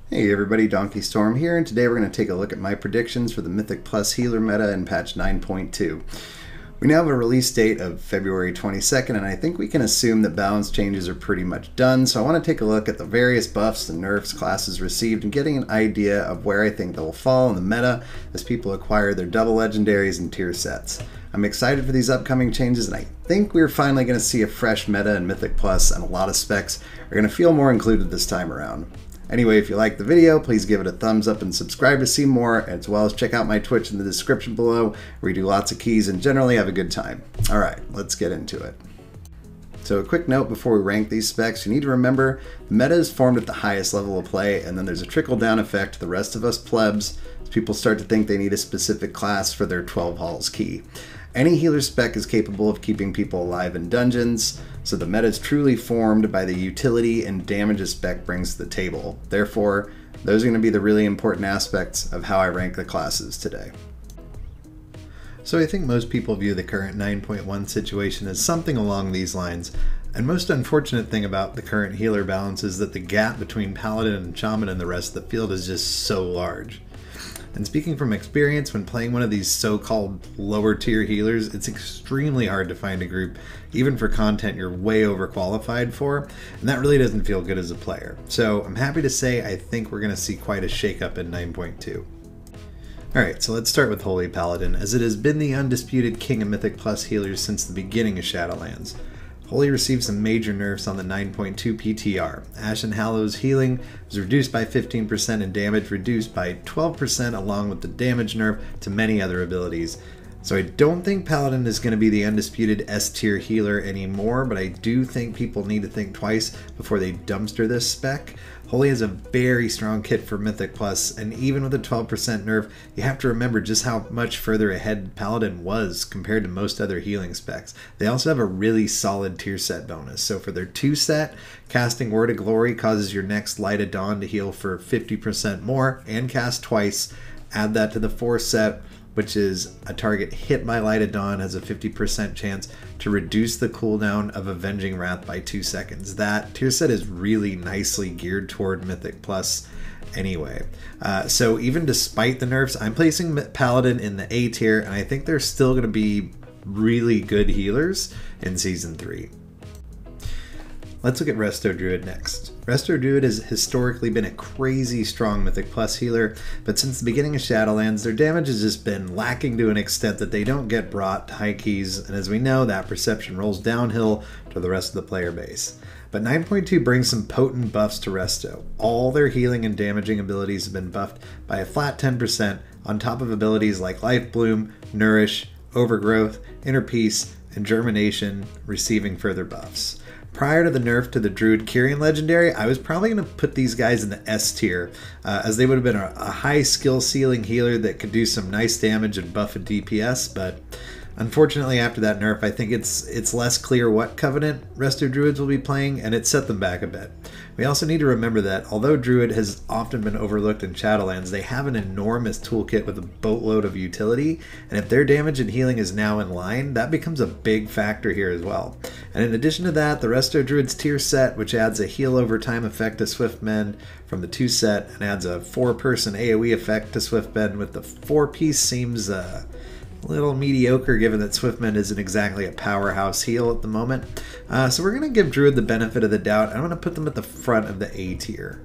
Hey everybody, Donkey Storm here, and today we're going to take a look at my predictions for the Mythic Plus healer meta in patch 9.2. We now have a release date of February 22nd, and I think we can assume that balance changes are pretty much done, so I want to take a look at the various buffs and nerfs classes received and getting an idea of where I think they'll fall in the meta as people acquire their double legendaries and tier sets. I'm excited for these upcoming changes, and I think we're finally going to see a fresh meta in Mythic Plus, and a lot of specs are going to feel more included this time around. Anyway, if you liked the video, please give it a thumbs up and subscribe to see more, as well as check out my Twitch in the description below, where we do lots of keys and generally have a good time. Alright, let's get into it. So a quick note before we rank these specs, you need to remember the meta is formed at the highest level of play, and then there's a trickle-down effect to the rest of us plebs as people start to think they need a specific class for their 12 halls key. Any healer spec is capable of keeping people alive in dungeons, so the meta is truly formed by the utility and damage a spec brings to the table. Therefore, those are going to be the really important aspects of how I rank the classes today. So I think most people view the current 9.1 situation as something along these lines, and most unfortunate thing about the current healer balance is that the gap between Paladin and Shaman and the rest of the field is just so large. And speaking from experience, when playing one of these so-called lower tier healers, it's extremely hard to find a group, even for content you're way overqualified for, and that really doesn't feel good as a player. So I'm happy to say I think we're going to see quite a shakeup in 9.2. Alright, so let's start with Holy Paladin, as it has been the undisputed king of Mythic Plus healers since the beginning of Shadowlands. Holy received some major nerfs on the 9.2 PTR. Ashen Hallow's healing was reduced by 15% and damage reduced by 12%, along with the damage nerf to many other abilities. So I don't think Paladin is going to be the undisputed S tier healer anymore, but I do think people need to think twice before they dumpster this spec. Holy has a very strong kit for Mythic Plus, and even with a 12% nerf, you have to remember just how much further ahead Paladin was compared to most other healing specs. They also have a really solid tier set bonus. So for their 2 set, casting Word of Glory causes your next Light of Dawn to heal for 50% more and cast twice. Add that to the 4 set, which is a target hit by Light of Dawn has a 50% chance to reduce the cooldown of Avenging Wrath by 2 seconds. That tier set is really nicely geared toward Mythic Plus anyway. So even despite the nerfs, I'm placing Paladin in the A tier, and I think they're still going to be really good healers in Season 3. Let's look at Resto Druid next. Resto Druid has historically been a crazy strong Mythic Plus healer, but since the beginning of Shadowlands, their damage has just been lacking to an extent that they don't get brought to high keys, and as we know, that perception rolls downhill to the rest of the player base. But 9.2 brings some potent buffs to Resto. All their healing and damaging abilities have been buffed by a flat 10% on top of abilities like Life Bloom, Nourish, Overgrowth, Inner Peace, and Germination receiving further buffs. Prior to the nerf to the Druid Kyrian Legendary, I was probably going to put these guys in the S tier, as they would have been a high skill ceiling healer that could do some nice damage and buff a DPS, but unfortunately after that nerf, I think it's less clear what Covenant Resto Druids will be playing, and it set them back a bit. We also need to remember that although Druid has often been overlooked in Shadowlands, they have an enormous toolkit with a boatload of utility, and if their damage and healing is now in line, that becomes a big factor here as well. And in addition to that, the Resto Druid's tier set, which adds a heal over time effect to Swiftmend from the 2 set, and adds a 4-person AoE effect to Swiftmend with the 4-piece seems a little mediocre given that Swiftmend isn't exactly a powerhouse heal at the moment. So we're going to give Druid the benefit of the doubt. I'm going to put them at the front of the A tier.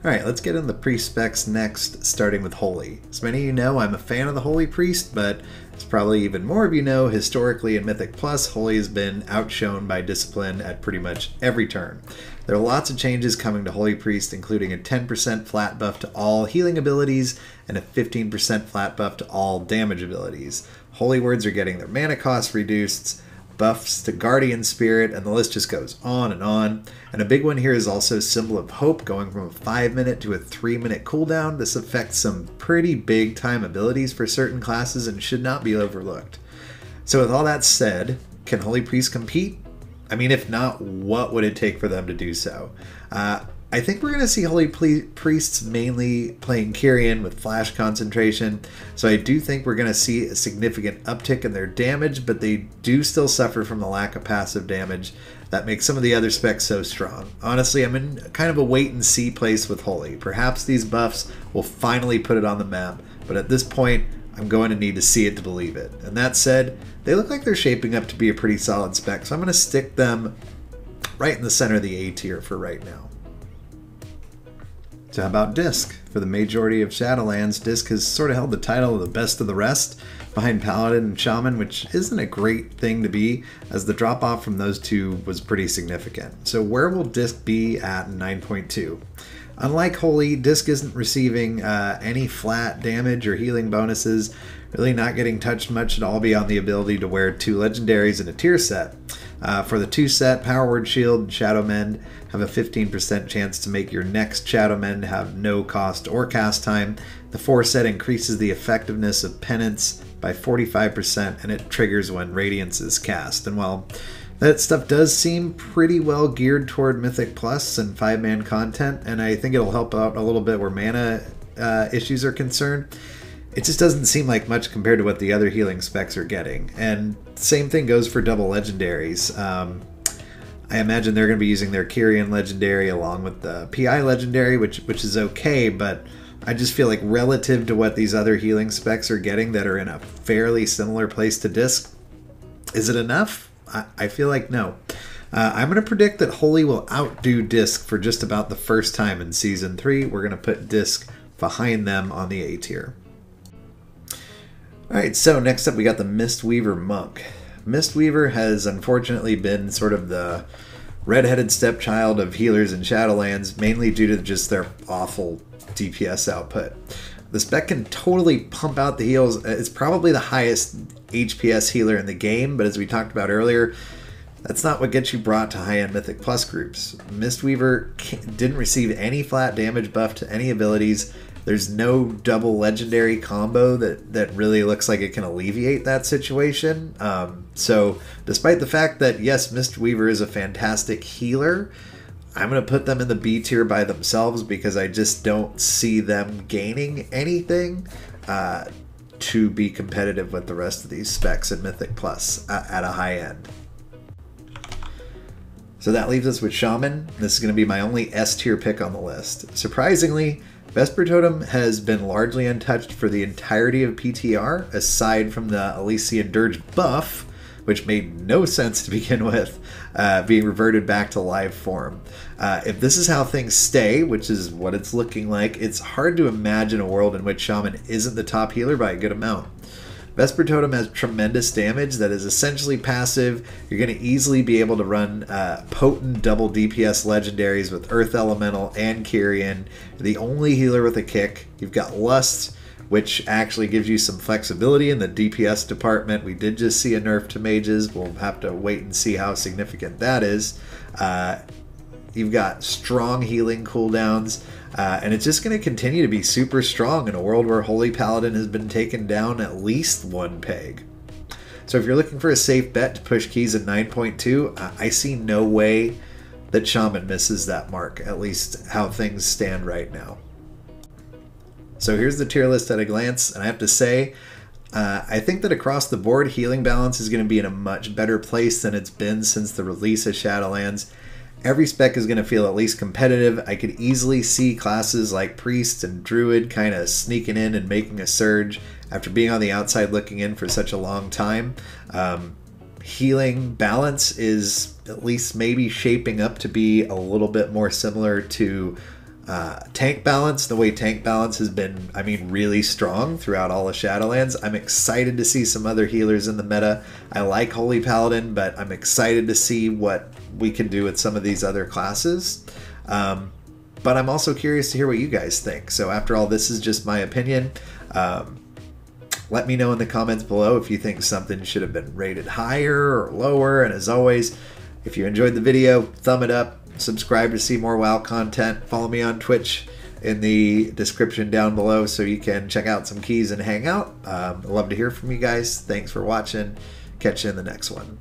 Alright, let's get into the priest specs next, starting with Holy. As many of you know, I'm a fan of the Holy Priest, but as probably even more of you know, historically in Mythic Plus, Holy has been outshone by Discipline at pretty much every turn. There are lots of changes coming to Holy Priest, including a 10% flat buff to all healing abilities and a 15% flat buff to all damage abilities. Holy Words are getting their mana cost reduced, buffs to Guardian Spirit, and the list just goes on. And a big one here is also Symbol of Hope, going from a 5-minute to a 3-minute cooldown. This affects some pretty big time abilities for certain classes and should not be overlooked. So with all that said, can Holy Priest compete? I mean, if not, what would it take for them to do so? I think we're going to see Holy Priests mainly playing Kyrian with flash concentration, so I do think we're going to see a significant uptick in their damage, but they do still suffer from the lack of passive damage that makes some of the other specs so strong. Honestly, I'm in kind of a wait-and-see place with Holy. Perhaps these buffs will finally put it on the map, but at this point, I'm going to need to see it to believe it. And that said, they look like they're shaping up to be a pretty solid spec, so I'm going to stick them right in the center of the A tier for right now. So how about Disc? For the majority of Shadowlands, Disc has sort of held the title of the best of the rest behind Paladin and Shaman, which isn't a great thing to be, as the drop-off from those two was pretty significant. So where will Disc be at in 9.2? Unlike Holy, Disc isn't receiving any flat damage or healing bonuses, really not getting touched much at all beyond the ability to wear 2 legendaries in a tier set. For the 2 set, Power Word Shield and Shadow Mend have a 15% chance to make your next Shadow Mend have no cost or cast time. The 4 set increases the effectiveness of Penance by 45%, and it triggers when Radiance is cast. And while that stuff does seem pretty well geared toward Mythic Plus and 5-man content, and I think it'll help out a little bit where mana issues are concerned, it just doesn't seem like much compared to what the other healing specs are getting. And same thing goes for double legendaries. I imagine they're going to be using their Kyrian legendary along with the PI legendary, which is okay, but I just feel like relative to what these other healing specs are getting that are in a fairly similar place to Disc, is it enough? I feel like no. I'm going to predict that Holy will outdo Disc for just about the first time in Season 3. We're going to put Disc behind them on the A tier. Alright, so next up we got the Mistweaver Monk. Mistweaver has unfortunately been sort of the red-headed stepchild of healers in Shadowlands, mainly due to just their awful DPS output. The spec can totally pump out the heals. It's probably the highest HPS healer in the game, but as we talked about earlier, that's not what gets you brought to high-end Mythic Plus groups. Mistweaver didn't receive any flat damage buff to any abilities. There's no double legendary combo that really looks like it can alleviate that situation. So despite the fact that, yes, Mistweaver is a fantastic healer, I'm going to put them in the B tier by themselves because I just don't see them gaining anything to be competitive with the rest of these specs in Mythic Plus at a high end. So that leaves us with Shaman. This is going to be my only S tier pick on the list. Surprisingly, Vesper Totem has been largely untouched for the entirety of PTR, aside from the Elysian Dirge buff, which made no sense to begin with, being reverted back to live form. If this is how things stay, which is what it's looking like, it's hard to imagine a world in which Shaman isn't the top healer by a good amount. Vesper Totem has tremendous damage that is essentially passive. You're going to easily be able to run potent double DPS legendaries with Earth Elemental and Kyrian. You're the only healer with a kick. You've got Lust, which actually gives you some flexibility in the DPS department. We did just see a nerf to mages. We'll have to wait and see how significant that is. You've got strong healing cooldowns, and it's just going to continue to be super strong in a world where Holy Paladin has been taken down at least 1 peg. So if you're looking for a safe bet to push keys at 9.2, I see no way that Shaman misses that mark, at least how things stand right now. So here's the tier list at a glance, and I have to say, I think that across the board, healing balance is going to be in a much better place than it's been since the release of Shadowlands. Every spec is going to feel at least competitive. I could easily see classes like Priest and Druid kind of sneaking in and making a surge after being on the outside looking in for such a long time. Healing balance is at least maybe shaping up to be a little bit more similar to tank balance, the way tank balance has been, I mean, really strong throughout all of Shadowlands. I'm excited to see some other healers in the meta. I like Holy Paladin, but I'm excited to see what we can do with some of these other classes. But I'm also curious to hear what you guys think. So after all, this is just my opinion. Let me know in the comments below if you think something should have been rated higher or lower. And as always, if you enjoyed the video, thumb it up. Subscribe to see more WoW content. Follow me on Twitch in the description down below so you can check out some keys and hang out. I'd love to hear from you guys. Thanks for watching. Catch you in the next one.